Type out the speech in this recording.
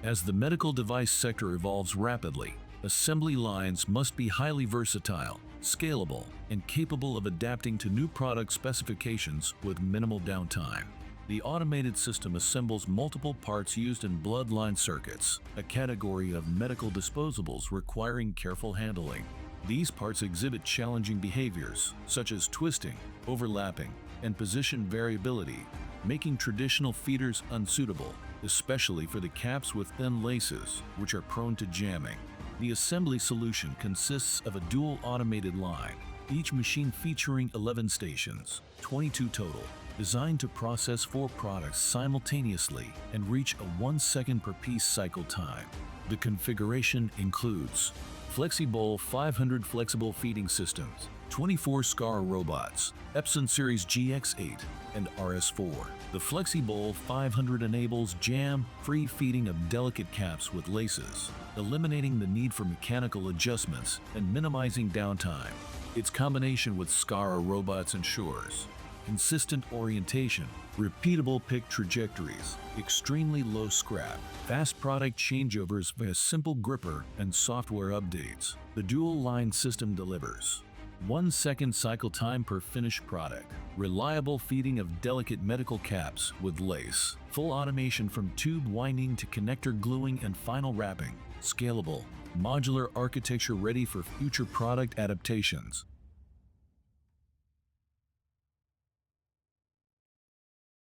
As the medical device sector evolves rapidly, assembly lines must be highly versatile, scalable, and capable of adapting to new product specifications with minimal downtime. The automated system assembles multiple parts used in bloodline circuits, a category of medical disposables requiring careful handling. These parts exhibit challenging behaviors, such as twisting, overlapping, and position variability, making traditional feeders unsuitable, especially for the caps with thin laces, which are prone to jamming. The assembly solution consists of a dual automated line, each machine featuring 11 stations, 22 total, designed to process 4 products simultaneously and reach a 1 second per piece cycle time. The configuration includes FlexiBowl 500 flexible feeding systems, 24 SCAR robots, Epson Series GX8, and RS4. The FlexiBowl 500 enables jam-free feeding of delicate caps with laces, eliminating the need for mechanical adjustments and minimizing downtime. Its combination with SCAR robots ensures consistent orientation, repeatable pick trajectories, extremely low scrap, fast product changeovers via simple gripper and software updates. The dual-line system delivers 1 second cycle time per finished product, reliable feeding of delicate medical caps with lace, full automation from tube winding to connector gluing and final wrapping, scalable, modular architecture ready for future product adaptations.